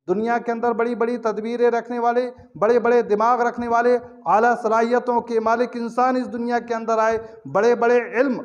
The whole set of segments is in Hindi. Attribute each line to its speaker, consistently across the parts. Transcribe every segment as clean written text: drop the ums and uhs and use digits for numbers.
Speaker 1: दुनिया के अंदर बड़ी बड़ी तदबीरें रखने वाले, बड़े बड़े दिमाग रखने वाले, आला सलाहियतों के मालिक इंसान इस दुनिया के अंदर आए, बड़े बड़े इल्म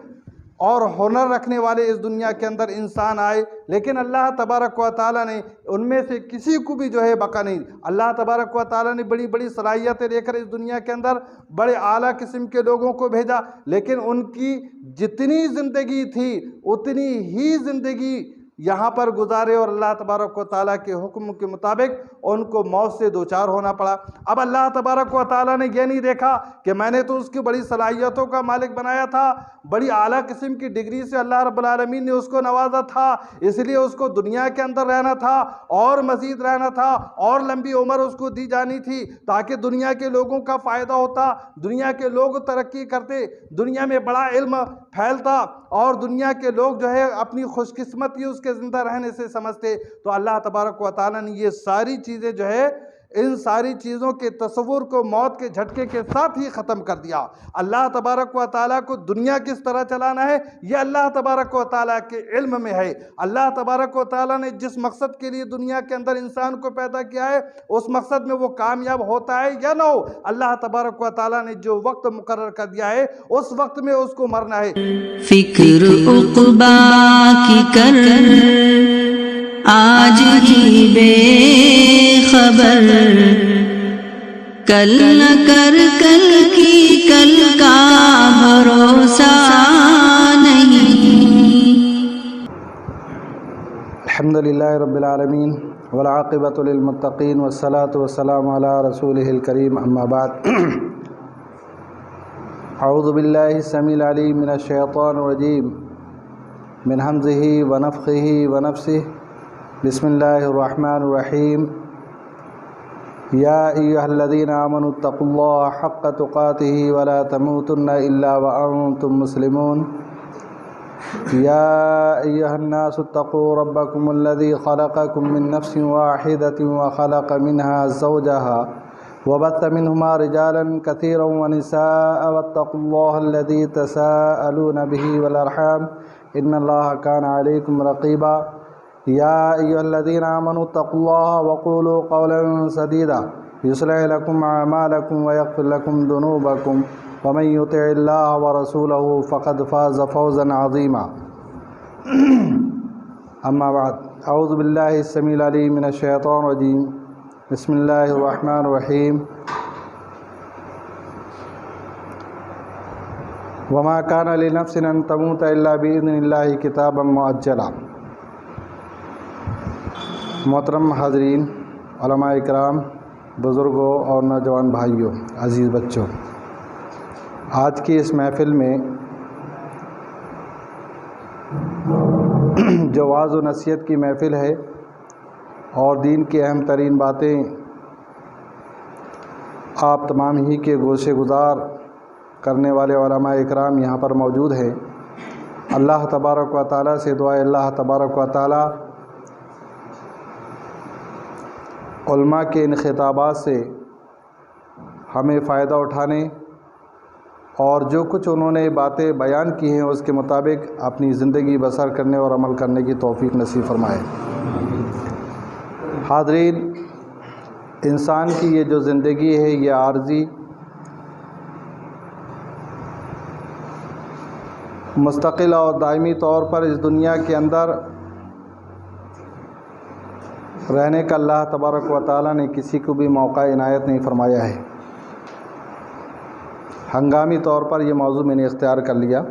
Speaker 1: और हुनर रखने वाले इस दुनिया के अंदर इंसान आए, लेकिन अल्लाह तबारक व तआला ने उनमें से किसी को भी जो है बका नहीं। अल्लाह तबारक व तआला ने बड़ी बड़ी सलाहियतें लेकर इस दुनिया के अंदर बड़े आला किस्म के लोगों को भेजा, लेकिन उनकी जितनी ज़िंदगी थी उतनी ही ज़िंदगी यहाँ पर गुजारे और अल्लाह तबारक व तआला के हुक्म के मुताबिक उनको मौत से दो चार होना पड़ा। अब अल्लाह तबारक व तआला ने यह नहीं देखा कि मैंने तो उसकी बड़ी सलाहियतों का मालिक बनाया था, बड़ी आला किस्म की डिग्री से अल्लाह रब्बुल आलमीन ने उसको नवाजा था, इसलिए उसको दुनिया के अंदर रहना था और मज़ीद रहना था और लंबी उम्र उसको दी जानी थी ताकि दुनिया के लोगों का फ़ायदा होता, दुनिया के लोग तरक्की करते, दुनिया में बड़ा इल्म फैलता और दुनिया के लोग जो है अपनी खुशकिस्मती उसके ज़िंदा रहने से समझते। तो अल्लाह तबारक व तआला ने ये सारी चीज़ें जो है, इन सारी चीज़ों के तस्वुर को मौत के झटके के साथ ही ख़त्म कर दिया। अल्लाह तबारक व तआला को दुनिया किस तरह चलाना है ये अल्लाह तबारक व तआला के इल्म में है। अल्लाह तबारक व तआला ने जिस मकसद के लिए दुनिया के अंदर इंसान को पैदा किया है उस मकसद में वो कामयाब होता है या ना हो, अल्लाह तबारक व तआला ने जो वक्त मुकर्रर कर दिया है उस वक्त में उसको मरना है।
Speaker 2: फिक्र उक़बा की कर आज ही बेखबर, कल न कर कल की कल का भरोसा नहीं।
Speaker 1: अल्हम्दुलिल्लाहि रब्बिल आलमीन वल आक़िबतु लिल मुत्तक़ीन वस्सलातु वस्सलामु अला रसूलिहिल करीम, अम्मा बाद। अऊज़ु बिल्लाहि समील अलीम मिनश शैतानिर रजीम मिन हमज़िही व नफ़्ख़िही व नफ़्सिही, बिस्मिल्लाहिर रहमानिर रहीम। या अय्युहल्लज़ीना आमनुत्तक़ुल्लाह हक़्क़ तुक़ातिही व ला तमूतुन्ना इल्ला व अंतुम मुस्लिमून। या अय्युहन्नासुत्तक़ू रब्बकुमुल्लज़ी ख़लक़कुम मिन नफ़्सिन वाहिदतिन व ख़लक़ मिन्हा ज़ौजहा व बस्स मिन्हुमा रिजालन कसीरन व निसाअ वत्तक़ुल्लाहल्लज़ी तसाअलून बिही वल अर्हाम इन्नल्लाहा काना अलैकुम रक़ीबा। या अय्युहल्लज़ीना आमनुत्तक़ुल्लाह व क़ूलू क़ौलन सदीदा युस्लिह लकुम अअमालकुम व यग़फ़िर लकुम ज़ुनूबकुम व मन युतिइल्लाह व रसूलहु फ़क़द फ़ाज़ फ़ौज़न अज़ीमा। अम्मा बाद, अऊज़ु बिल्लाहि स्समीइल अलीम मिनश शैतानिर रजीम, बिस्मिल्लाहिर रहमानिर रहीम। वमा काना लिनफ़्सिन अन तमूत इल्ला बिइज़्निल्लाहि किताबन मुअज्जला। मोहतरम हाज़रीन, उलमा इकराम, बुज़ुर्गों और नौजवान भाइयों, अज़ीज़ बच्चों, आज की इस महफ़िल में जो वाज़ व नसीहत की महफ़िल है और दीन की अहम तरीन बातें आप तमाम ही के गोशे गुज़ार करने वाले उलमा इकराम यहाँ पर मौजूद हैं। अल्लाह तबारक व तआला से दुआ है अल्लाह तबारक व तआला उलमा के इन खिताबात से हमें फ़ायदा उठाने और जो कुछ उन्होंने बातें बयान की हैं उसके मुताबिक अपनी ज़िंदगी बसर करने और अमल करने की तौफ़ीक़ नसीब फ़रमाए। हाज़रीन, इंसान की ये जो ज़िंदगी है ये आर्ज़ी, मुस्तक़िल और दायमी तौर पर इस दुनिया के अंदर रहने का अल्लाह तबारक व तआला ने किसी को भी मौका इनायत नहीं फ़रमाया है। हंगामी तौर पर यह मौजू मैंने इख्तियार कर लिया।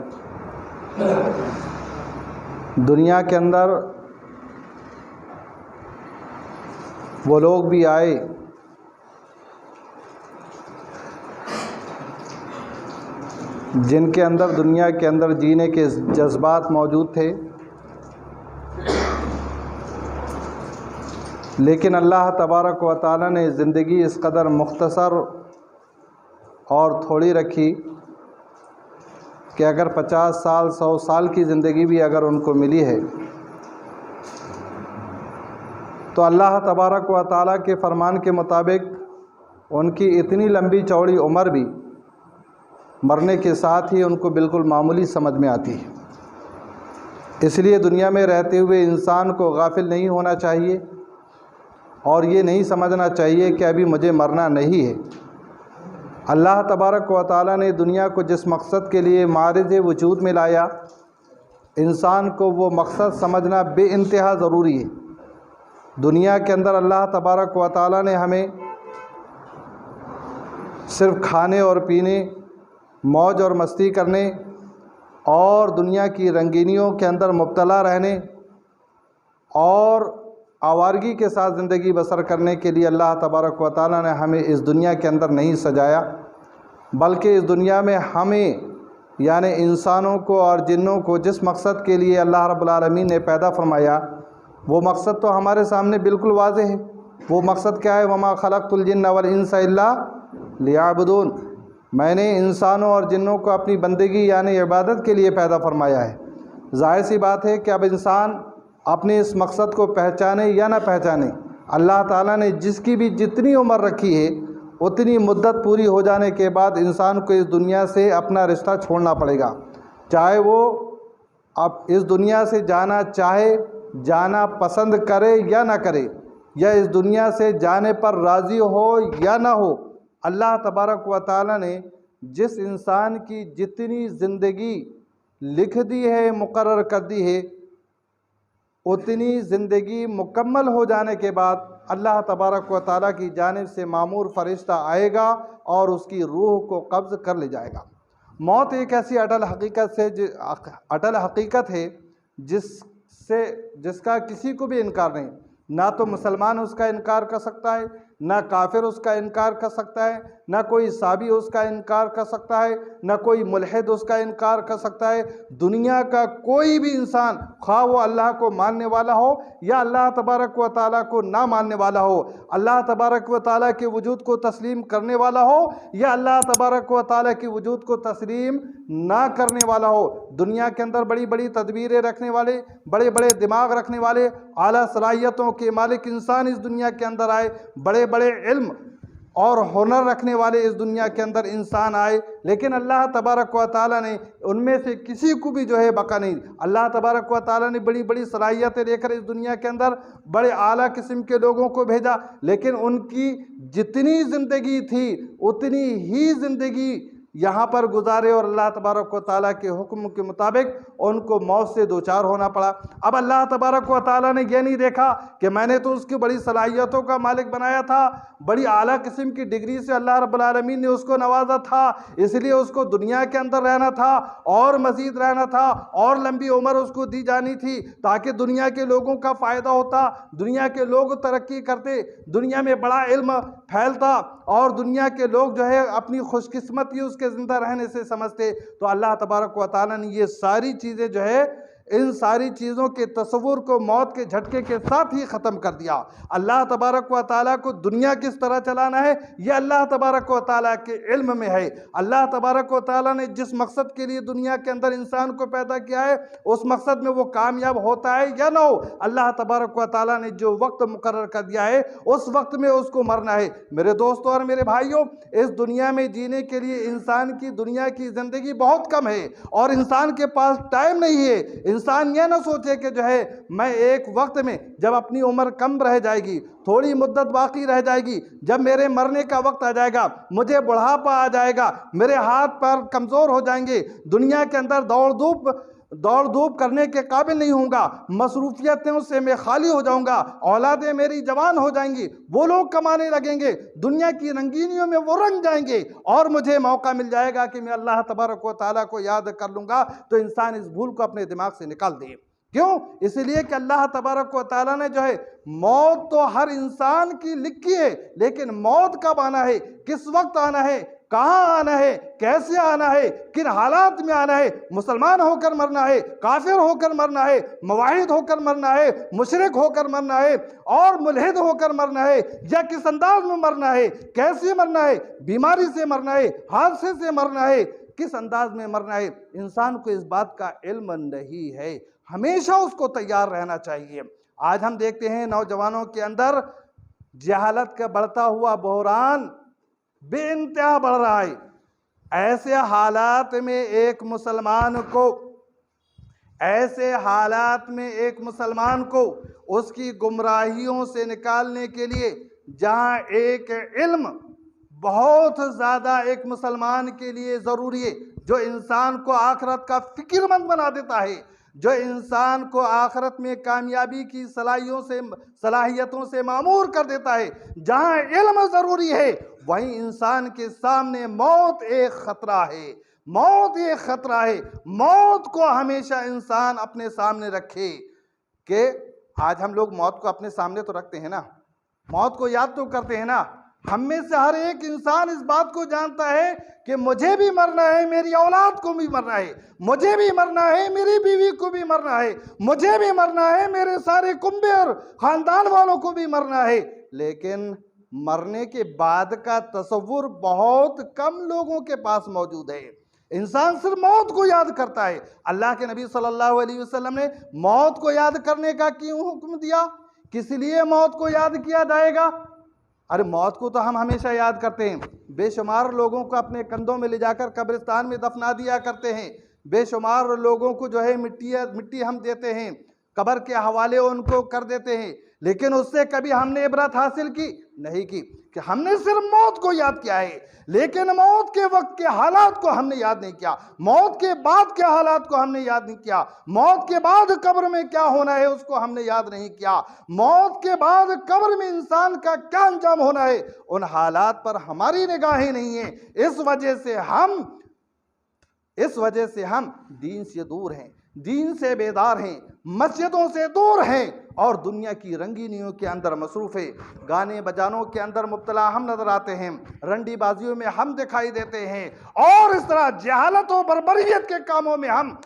Speaker 1: दुनिया के अंदर वो लोग भी आए जिनके अंदर दुनिया के अंदर जीने के जज्बात मौजूद थे, लेकिन अल्लाह तबारक व तआला ने ज़िंदगी इस कदर मुख्तसर और थोड़ी रखी कि अगर 50 साल 100 साल की ज़िंदगी भी अगर उनको मिली है तो अल्लाह तबारक व तआला के फ़रमान के मुताबिक उनकी इतनी लंबी चौड़ी उम्र भी मरने के साथ ही उनको बिल्कुल मामूली समझ में आती है। इसलिए दुनिया में रहते हुए इंसान को गाफिल नहीं होना चाहिए और ये नहीं समझना चाहिए कि अभी मुझे मरना नहीं है। अल्लाह तबारक व तआला ने दुनिया को जिस मकसद के लिए मारिज वजूद में लाया, इंसान को वो मकसद समझना बेइंतहा ज़रूरी है। दुनिया के अंदर अल्लाह तबारक व तआला ने हमें सिर्फ खाने और पीने, मौज और मस्ती करने और दुनिया की रंगीनियों के अंदर मुब्तला रहने और आवारगी के साथ ज़िंदगी बसर करने के लिए अल्लाह तबारक व तआला ने हमें इस दुनिया के अंदर नहीं सजाया, बल्कि इस दुनिया में हमें यानी इंसानों को और जिन्नों को जिस मकसद के लिए अल्लाह रब्बुल आलमीन ने पैदा फरमाया, वो मकसद तो हमारे सामने बिल्कुल वाज़ेह है। वो मकसद क्या है? वमा खलक़तुल जिन्ना वल इंसा इल्ला लियअबुदून। मैंने इंसानों और जिन्नों को अपनी बंदगी यानी इबादत के लिए पैदा फरमाया है। ज़ाहिर सी बात है कि अब इंसान अपने इस मकसद को पहचाने या ना पहचाने, अल्लाह ताला ने जिसकी भी जितनी उम्र रखी है उतनी मुद्दत पूरी हो जाने के बाद इंसान को इस दुनिया से अपना रिश्ता छोड़ना पड़ेगा। चाहे वो अब इस दुनिया से जाना चाहे, जाना पसंद करे या ना करे, या इस दुनिया से जाने पर राज़ी हो या ना हो, अल्लाह तबारक व तआला ने जिस इंसान की जितनी ज़िंदगी लिख दी है, मुकर्रर कर दी है, उतनी ज़िंदगी मुकम्मल हो जाने के बाद अल्लाह तबारक व तआला की जानिब से मामूर फरिश्ता आएगा और उसकी रूह को कब्ज़ कर ले जाएगा। मौत एक ऐसी अटल हकीकत है जिसका किसी को भी इनकार नहीं। ना तो मुसलमान उसका इनकार कर सकता है, ना काफिर उसका इनकार कर सकता है, ना कोई साबी उसका इनकार कर सकता है, ना कोई मुल्हिद उसका इनकार कर सकता है। दुनिया का कोई भी इंसान, खा वो अल्लाह को मानने वाला हो या अल्लाह तबारक व तआला को ना मानने वाला हो, अल्लाह तबारक व तआला के वजूद को तस्लीम करने वाला हो या अल्लाह तबारक व तआला के वजूद को तस्लीम ना करने वाला हो, दुनिया के अंदर बड़ी बड़ी तदबीरें रखने वाले, बड़े बड़े दिमाग रखने वाले, आला सलाहियतों के मालिक इंसान इस दुनिया के अंदर आए, बड़े बड़े इल्म और हुनर रखने वाले इस दुनिया के अंदर इंसान आए, लेकिन अल्लाह तबारक व तआला ने उनमें से किसी को भी जो है बका नहीं। अल्लाह तबारक व तआला ने बड़ी बड़ी सलाहियतें लेकर इस दुनिया के अंदर बड़े आला किस्म के लोगों को भेजा, लेकिन उनकी जितनी ज़िंदगी थी उतनी ही ज़िंदगी यहाँ पर गुजारे और अल्लाह तबारक व तआला के हुक्म के मुताबिक उनको मौत से दो चार होना पड़ा। अब अल्लाह तबारक व तआला ने यह नहीं देखा कि मैंने तो उसकी बड़ी सलाहियतों का मालिक बनाया था, बड़ी आला किस्म की डिग्री से अल्लाह रब्बुल आलमीन ने उसको नवाजा था, इसलिए उसको दुनिया के अंदर रहना था और मज़ीद रहना था और लंबी उम्र उसको दी जानी थी ताकि दुनिया के लोगों का फ़ायदा होता, दुनिया के लोग तरक्की करते, दुनिया में बड़ा इल्म फैलता और दुनिया के लोग जो है अपनी खुशकिस्मती उसके ज़िंदा रहने से समझते। तो अल्लाह तबारक व तआला ने ये सारी चीज़ें जो है, इन सारी चीज़ों के तस्वुर को मौत के झटके के साथ ही ख़त्म कर दिया। अल्लाह तबारक व तआला को दुनिया किस तरह चलाना है यह अल्लाह तबारक व तआला के इल्म में है। अल्लाह तबारक व तआला ने जिस मकसद के लिए दुनिया के अंदर इंसान को पैदा किया है उस मकसद में वो कामयाब होता है या ना हो, अल्लाह तबारक व तआला ने जो वक्त मुकर्रर कर दिया है उस वक्त में उसको मरना है। मेरे दोस्तों और मेरे भाइयों, इस दुनिया में जीने के लिए इंसान की दुनिया की ज़िंदगी बहुत कम है और इंसान के पास टाइम नहीं है। इंसान यह ना सोचे कि जो है मैं एक वक्त में जब अपनी उम्र कम रह जाएगी, थोड़ी मुद्दत बाकी रह जाएगी, जब मेरे मरने का वक्त आ जाएगा, मुझे बुढ़ापा आ जाएगा, मेरे हाथ पैर कमज़ोर हो जाएंगे, दुनिया के अंदर दौड़ धूप करने के काबिल नहीं होऊंगा, मसरूफियतों से मैं खाली हो जाऊंगा, औलादें मेरी जवान हो जाएंगी, वो लोग कमाने लगेंगे, दुनिया की रंगीनियों में वो रंग जाएंगे और मुझे मौका मिल जाएगा कि मैं अल्लाह तबारक व तआला को याद कर लूँगा। तो इंसान इस भूल को अपने दिमाग से निकाल दे। क्यों? इसलिए कि अल्लाह तबारक व तआला ने जो है मौत तो हर इंसान की लिखी है, लेकिन मौत कब आना है, किस वक्त आना है, कहाँ आना है, कैसे आना है, किन हालात में आना है, मुसलमान होकर मरना है, काफिर होकर मरना है, मुवाहिद होकर मरना है, मुशरिक होकर मरना है और मुल्हिद होकर मरना है, या किस अंदाज में मरना है, कैसे मरना है, बीमारी से मरना है, हादसे से मरना है, किस अंदाज में मरना है, इंसान को इस बात का इल्म नहीं है। हमेशा उसको तैयार रहना चाहिए। आज हम देखते हैं नौजवानों के अंदर जहालत का बढ़ता हुआ बहरान बेइंतहा बढ़ रहा है। ऐसे हालात में एक मुसलमान को ऐसे हालात में एक मुसलमान को उसकी गुमराहियों से निकालने के लिए, जहाँ एक इल्म बहुत ज़्यादा एक मुसलमान के लिए ज़रूरी है, जो इंसान को आखिरत का फिक्रमंद बना देता है, जो इंसान को आखिरत में कामयाबी की सलाहियतों से मामूर कर देता है, जहाँ इल्म ज़रूरी है, वहीं इंसान के सामने मौत एक ख़तरा है। मौत एक ख़तरा है। मौत को हमेशा इंसान अपने सामने रखे कि आज हम लोग मौत को अपने सामने तो रखते हैं ना, मौत को याद तो करते हैं ना। हम में से हर एक इंसान इस बात को जानता है कि मुझे भी मरना है, मेरी औलाद को भी मरना है, मुझे भी मरना है, मेरी बीवी को भी मरना है, मुझे भी मरना है, मेरे सारे कुंबे और ख़ानदान वालों को भी मरना है। लेकिन मरने के बाद का तसव्वुर बहुत कम लोगों के पास मौजूद है। इंसान सिर्फ मौत को याद करता है। अल्लाह के नबी सल्लल्लाहु अलैहि वसल्लम ने मौत को याद करने का क्यों हुक्म दिया? किस लिए मौत को याद किया जाएगा? अरे मौत को तो हम हमेशा याद करते हैं। बेशुमार लोगों को अपने कंधों में ले जाकर कब्रिस्तान में दफना दिया करते हैं। बेशुमार लोगों को जो है मिट्टी हम देते हैं, कब्र के हवाले उनको कर देते हैं, लेकिन उससे कभी हमने इबरत हासिल की नहीं की कि हमने सिर्फ मौत को याद किया है, लेकिन मौत के वक्त के हालात को हमने याद नहीं किया, मौत के बाद के हालात को हमने याद नहीं किया, मौत के बाद कब्र में क्या होना है उसको हमने याद नहीं किया, मौत के बाद कब्र में इंसान का क्या अंजाम होना है उन हालात पर हमारी निगाहें नहीं है। इस वजह से हम दीन से दूर हैं, दीन से बेदार हैं, मस्जिदों से दूर हैं और दुनिया की रंगीनियों के अंदर मसरूफ़ है। गाने बजानों के अंदर मुब्तला हम नजर आते हैं, रंडीबाजियों में हम दिखाई देते हैं और इस तरह जहालत और बर्बरियत के कामों में हम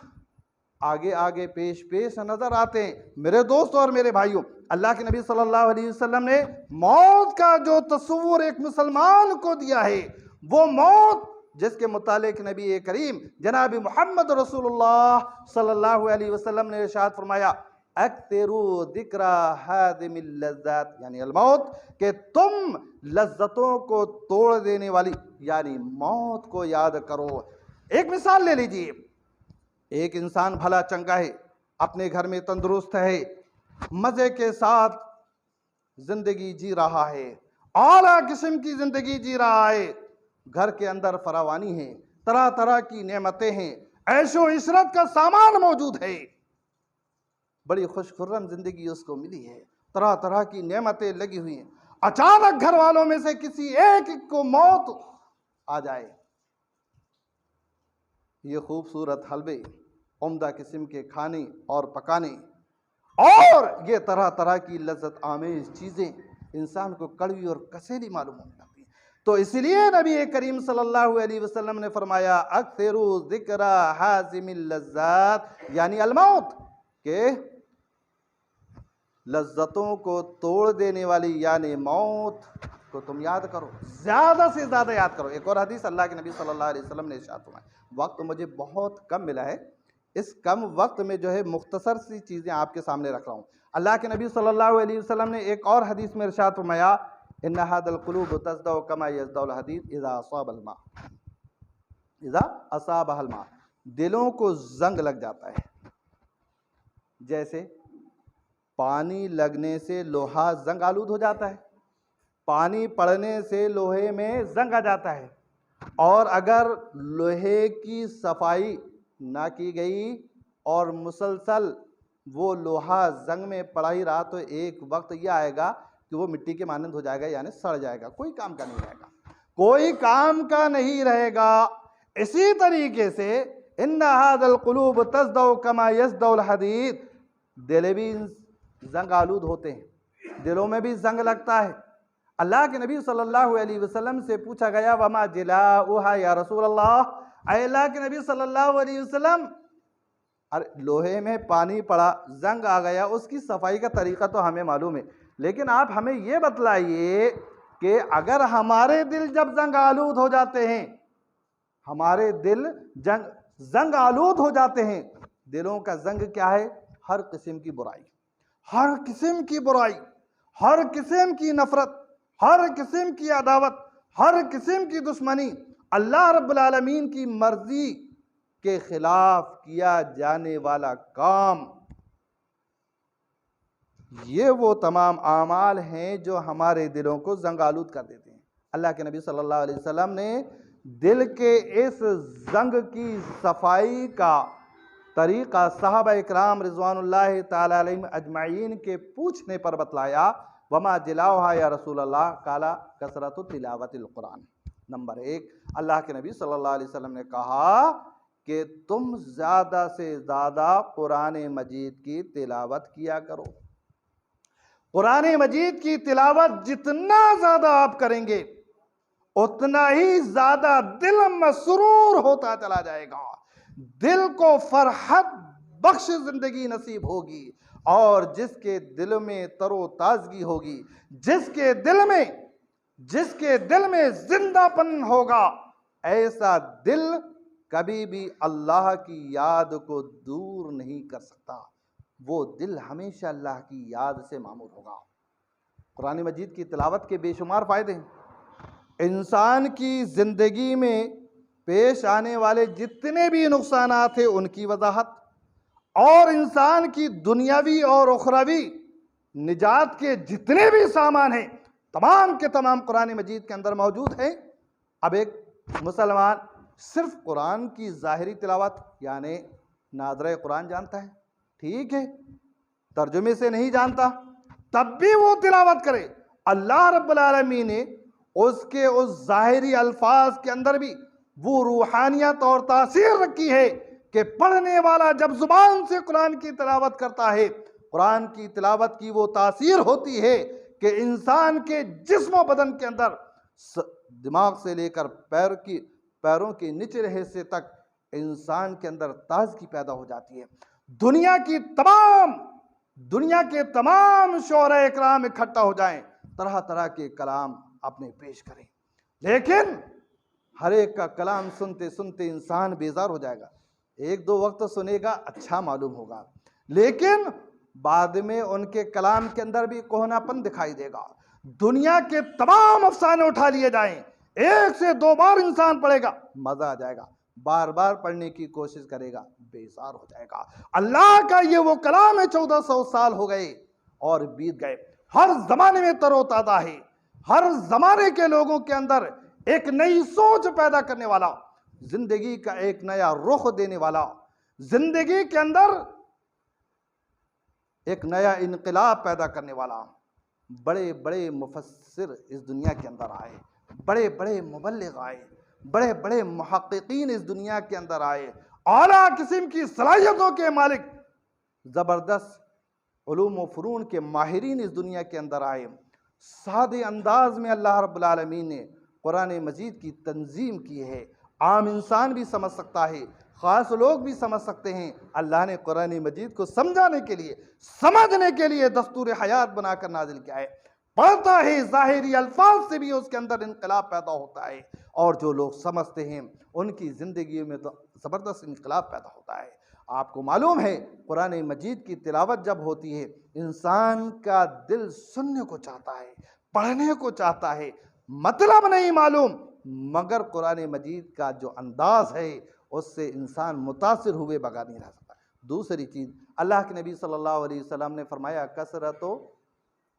Speaker 1: आगे आगे पेश नजर आते हैं। मेरे दोस्त और मेरे भाइयों, अल्लाह के नबी सल्लल्लाहु अलैहि वसल्लम ने मौत का जो तस्वुर एक मुसलमान को दिया है, वो मौत जिसके मुतालिक नबी करीम जनाब मोहम्मद रसूलुल्लाह सल्लल्लाहु अलैहि वसल्लम ने इरशाद फरमाया, अक्तिरू दिक्रा हादिमिल लज़्ज़ात, यानी अलमौत, कि तुम लज्जतों को तोड़ देने वाली यानी मौत को याद करो। एक मिसाल ले लीजिए, एक इंसान भला चंगा है, अपने घर में तंदुरुस्त है, मज़े के साथ जिंदगी जी रहा है, आला किस्म की जिंदगी जी रहा है, घर के अंदर फरावानी है, तरह तरह की नेमतें हैं, ऐशो इशरत का सामान मौजूद है, बड़ी खुशखुर्रम जिंदगी उसको मिली है, तरह तरह की नेमतें लगी हुई हैं। अचानक घर वालों में से किसी एक को मौत आ जाए, ये खूबसूरत हलवे, उम्दा किस्म के खाने और पकाने और ये तरह तरह की लज्जत आमेज चीज़ें इंसान को कड़वी और कसेली मालूम होने लगती हैं। तो इसलिए नबी करीम सल्लल्लाहु अलैहि वसल्लम ने फरमाया, अक्सिरू ज़िक्रा हाज़िमिल लज़्ज़ात, यानी अलमौत, के लज्जतों को तोड़ देने वाली यानी मौत को तुम याद करो, ज़्यादा से ज़्यादा याद करो। एक और हदीस अल्लाह के नबी सल्लल्लाहु अलैहि वसल्लम ने इरशाद फरमाया, वक्त मुझे बहुत कम मिला है, इस कम वक्त में जो है मुख्तसर सी चीज़ें आपके सामने रख रहा हूँ। अल्लाह के नबी सल्लल्लाहु अलैहि वसल्लम ने एक और हदीस में इरशाद फरमाया, इन्ना हादल कुलूब तज़दउ कमा यज़दउल हदीद इज़ा असाबहल मा, दिलों को जंग लग जाता है, जैसे पानी लगने से लोहा जंग आलूद हो जाता है, पानी पड़ने से लोहे में जंग आ जाता है, और अगर लोहे की सफाई ना की गई और मुसलसल वो लोहा जंग में पड़ा ही रहा तो एक वक्त ये आएगा कि वो मिट्टी के मानंद हो जाएगा, यानी सड़ जाएगा, कोई काम का नहीं रहेगा, कोई काम का नहीं रहेगा। इसी तरीके से इन्ना हादल कुलूब तज़दउ कमा यज़दउल हदीद, दिल भी जंग आलूद होते हैं, दिलों में भी जंग लगता है। अल्लाह के नबी सल्लल्लाहु अलैहि वसल्लम से पूछा गया, वमा जिलाउहा या रसूल अल्लाह, अल्लाह के नबी सल्लल्लाहु अलैहि वसल्लम, अरे लोहे में पानी पड़ा, जंग आ गया, उसकी सफाई का तरीका तो हमें मालूम है, लेकिन आप हमें ये बतलाइए कि अगर हमारे दिल जब जंग आलूद हो जाते हैं, हमारे दिल जंग आलूद हो जाते हैं, दिलों का जंग क्या है? हर किस्म की बुराई, हर किस्म की बुराई, हर किस्म की नफरत, हर किस्म की अदावत, हर किस्म की दुश्मनी, अल्लाह रब्बुल आलमीन की मर्जी के खिलाफ किया जाने वाला काम, ये वो तमाम आमाल हैं जो हमारे दिलों को जंग-आलूद कर देते हैं। अल्लाह के नबी सल्लल्लाहु अलैहि वसल्लम ने दिल के इस जंग की सफाई का तरीक़ा साहबा इकराम रिज़वानुल्लाहि ताला अलैहिम अजमाइन के पूछने पर बतलाया। वमा जिलाउहा या रसूल अल्लाह काला कसरतु तिलावतिल कुरान। नंबर 1, अल्लाह के नबी सल्लल्लाहु अलैहि वसल्लम ने कहा कि तुम ज़्यादा से ज़्यादा कुरान मजीद की तिलावत किया करो। कुरान मजीद की तिलावत जितना ज़्यादा आप करेंगे उतना ही ज़्यादा दिल मसरूर होता चला जाएगा, दिल को फरहत बख्श जिंदगी नसीब होगी, और जिसके दिल में तरोताजगी होगी, जिसके दिल में जिंदापन होगा, ऐसा दिल कभी भी अल्लाह की याद को दूर नहीं कर सकता। वो दिल हमेशा अल्लाह की याद से मामूर होगा। कुरान मजीद की तिलावत के बेशुमार फ़ायदे हैं। इंसान की ज़िंदगी में पेश आने वाले जितने भी नुकसानात हैं उनकी वजाहत, और इंसान की दुनियावी और उखरवी निजात के जितने भी सामान हैं तमाम के तमाम कुरान मजीद के अंदर मौजूद हैं। अब एक मुसलमान सिर्फ कुरान की ज़ाहिरी तिलावत यानी नादरे कुरान जानता है, ठीक है, तर्जुमे से नहीं जानता, तब भी वो तिलावत करे। अल्लाह रब्बुल आलमीन ने उसके उस ज़ाहिरी अल्फाज के अंदर भी वो रूहानियत और तासीर रखी है कि पढ़ने वाला जब जुबान से कुरान की तिलावत करता है, कुरान की तिलावत की वो तासीर होती है कि इंसान के जिस्म बदन के अंदर दिमाग से लेकर पैरों के निचले हिस्से तक इंसान के अंदर ताजगी पैदा हो जाती है। दुनिया के तमाम शोरा इकराम इकट्ठा हो जाएं, तरह तरह के कलाम अपने पेश करें, लेकिन हर एक का कलाम सुनते सुनते इंसान बेजार हो जाएगा। एक दो वक्त सुनेगा, अच्छा मालूम होगा, लेकिन बाद में उनके कलाम के अंदर भी कोहनापन दिखाई देगा। दुनिया के तमाम अफसाने उठा लिए जाएं, एक से दो बार इंसान पढ़ेगा, मजा आ जाएगा, बार बार पढ़ने की कोशिश करेगा, बेजार हो जाएगा। अल्लाह का ये वो कलाम है, 1400 साल हो गए और बीत गए, हर जमाने में तरोताजा है, हर जमाने के लोगों के अंदर एक नई सोच पैदा करने वाला, जिंदगी का एक नया रुख देने वाला, जिंदगी के अंदर एक नया इनकलाब पैदा करने वाला। बड़े बड़े मुफस्सिर इस दुनिया के अंदर आए, बड़े बड़े मुबल्लिग आए, बड़े बड़े मुहक्किकीन इस दुनिया के अंदर आए, आला किस्म की सलाहियतों के मालिक, ज़बरदस्त उलूम व फ़ुनून के माहिरीन इस दुनिया के अंदर आए। सादे अंदाज में अल्लाह रब्बुल आलमीन ने कुरान मजीद की तंजीम की है। आम इंसान भी समझ सकता है, ख़ास लोग भी समझ सकते हैं। अल्लाह ने कुरान मजीद को समझाने के लिए, समझने के लिए दस्तूर हयात बनाकर नाजिल किया है। पढ़ता है, ज़ाहिरी अल्फाज से भी उसके अंदर इनकलाब पैदा होता है, और जो लोग समझते हैं उनकी ज़िंदगी में तो ज़बरदस्त इनकलाब पैदा होता है। आपको मालूम है, कुरान मजीद की तिलावत जब होती है, इंसान का दिल सुनने को चाहता है, पढ़ने को चाहता है, मतलब नहीं मालूम, मगर कुरान मजीद का जो अंदाज़ है उससे इंसान मुतासिर हुए बगैर नहीं रह सकता। दूसरी चीज़, अल्लाह के नबी सल्लल्लाहु अलैहि वसल्लम ने फरमाया कसरतो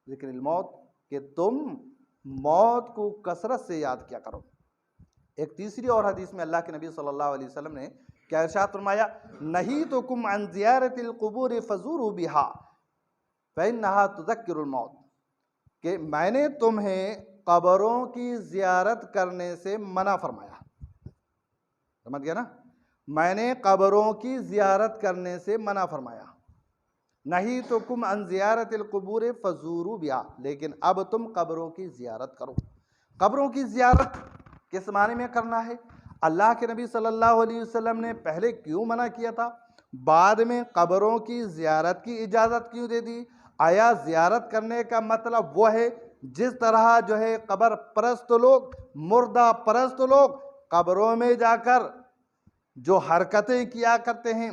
Speaker 1: ज़िक्रिल मौत, कि तुम मौत को कसरत से याद किया करो। एक तीसरी और हदीस में अल्लाह के नबी सल्लल्लाहु अलैहि वसल्लम ने क्या इरशाद फरमाया, नहीं तो कुम अन ज़ियारतिल क़ुबूर फ़ज़ूरू बिहा फ़इन्नहा तुज़क्किरुल मौत, कि मैंने तुम्हें कब्रों की ज़ियारत करने से मना फरमाया। समझ गया ना, मैंने कब्रों की ज़ियारत करने से मना फरमाया। नहीं तो कुम अन ज़ियारतिल क़ुबूर फ़ज़ूरू बिहा, लेकिन अब तुम कब्रों की ज़ियारत करो। कब्रों की ज़ियारत किस माने में करना है? अल्लाह के नबी सल्लल्लाहु अलैहि वसल्लम ने पहले क्यों मना किया था, बाद में कब्रों की ज़ियारत की इजाज़त क्यों दे दी? आया ज़ियारत करने का मतलब वो है जिस तरह जो है कब्र परस्त लोग, मुर्दा परस्त लोग कब्रों में जाकर जो हरकतें किया करते हैं,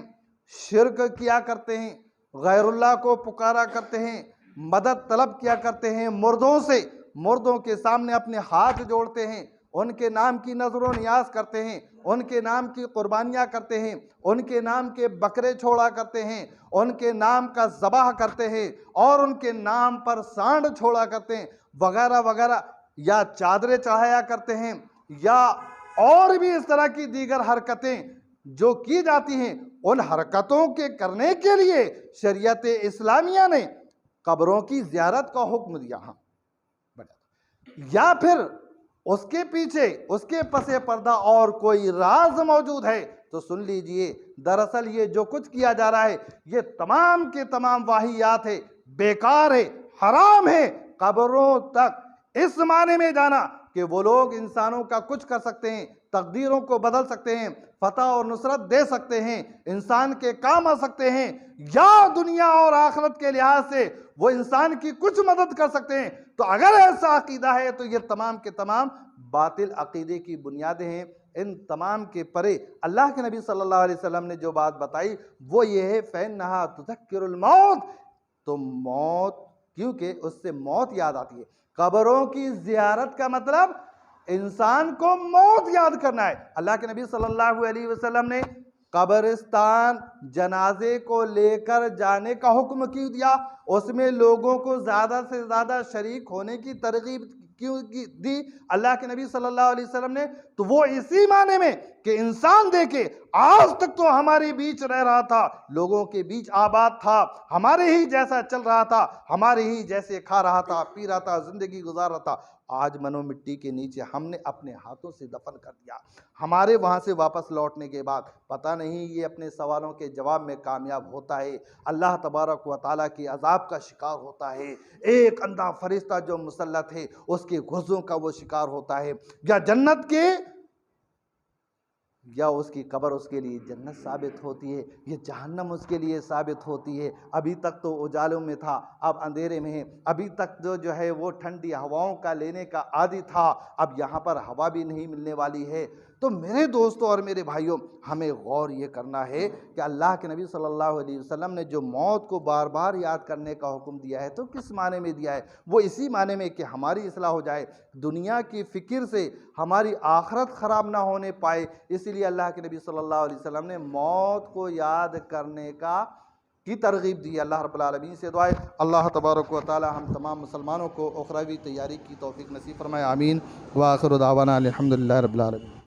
Speaker 1: शिर्क किया करते हैं, गैरुल्लाह को पुकारा करते हैं, मदद तलब किया करते हैं मुर्दों से, मुर्दों के सामने अपने हाथ जोड़ते हैं, उनके नाम की नजर नियाज करते हैं, उनके नाम की कुर्बानियाँ करते हैं, उनके नाम के बकरे छोड़ा करते हैं, उनके नाम का ज़बाह करते हैं और उनके नाम पर सांड छोड़ा करते हैं वगैरह वगैरह, या चादरें चढ़ाया करते हैं, या और भी इस तरह की दीगर हरकतें जो की जाती हैं, उन हरकतों के करने के लिए शरीयत इस्लामिया ने कब्रों की ज़ियारत का हुक्म दिया। हाँ, या फिर उसके पीछे, उसके पसे पर्दा और कोई राज मौजूद है तो सुन लीजिए, दरअसल ये जो कुछ किया जा रहा है ये तमाम के तमाम वाहियात है, बेकार है, हराम है। कब्रों तक इस माने में जाना कि वो लोग इंसानों का कुछ कर सकते हैं, तकदीरों को बदल सकते हैं, फतह और नुसरत दे सकते हैं, इंसान के काम आ सकते हैं, या दुनिया और आखिरत के लिहाज से वो इंसान की कुछ मदद कर सकते हैं, तो अगर ऐसा अकीदा है तो ये तमाम के तमाम बातिल अकीदे की बुनियादें हैं। इन तमाम के परे अल्लाह के नबी सल्लल्लाहु अलैहि वसल्लम ने जो बात बताई वो ये है, फ़इन्नहा तुज़क्किरुल मौत, तो मौत, क्योंकि उससे मौत याद आती है। कब्रों की ज़ियारत का मतलब इंसान को मौत याद करना है। अल्लाह के नबी सल्लल्लाहु अलैहि वसल्लम ने कब्रिस्तान जनाजे को लेकर जाने का हुक्म क्यों दिया, उसमें लोगों को ज़्यादा से ज़्यादा शरीक होने की तरगीब क्यों दी अल्लाह के नबी सल्लल्लाहु अलैहि वसल्लम ने, तो वो इसी माने में कि इंसान देखे आज तक तो हमारे बीच रह रहा था, लोगों के बीच आबाद था, हमारे ही जैसा चल रहा था, हमारे ही जैसे खा रहा था, पी रहा था, जिंदगी गुजार रहा था, आज मनो मिट्टी के नीचे हमने अपने हाथों से दफन कर दिया। हमारे वहाँ से वापस लौटने के बाद पता नहीं ये अपने सवालों के जवाब में कामयाब होता है, अल्लाह तबारक व तआला की अजाब का शिकार होता है, एक अंधा फरिश्ता जो मुसल्लत है उसके गुर्जों का वो शिकार होता है, या जन्नत के, या उसकी कब्र उसके लिए जन्नत साबित होती है, ये जहन्नम उसके लिए साबित होती है। अभी तक तो उजालों में था, अब अंधेरे में है। अभी तक जो है वो ठंडी हवाओं का लेने का आदी था, अब यहाँ पर हवा भी नहीं मिलने वाली है। तो मेरे दोस्तों और मेरे भाइयों, हमें गौर ये करना है कि अल्लाह के नबी सल्लल्लाहु अलैहि वसल्लम ने जो मौत को बार बार याद करने का हुक्म दिया है तो किस माने में दिया है? वो इसी माने में कि हमारी इस्लाह हो जाए, दुनिया की फ़िक्र से हमारी आखिरत ख़राब ना होने पाए। इसीलिए अल्लाह के नबी सल्लल्लाहु अलैहि वसल्लम ने मौत को याद करने की तरगीब दी। अल्लाह रब्बुल आलमीन से दुआ है अल्लाह तबारक व तआला हम तमाम मुसलमानों को उखरवी तैयारी की तौफीक नसीब फरमाए। आमीन। व आखिरु दावाना अल्हम्दुलिल्लाहि रब्बिल आलमीन।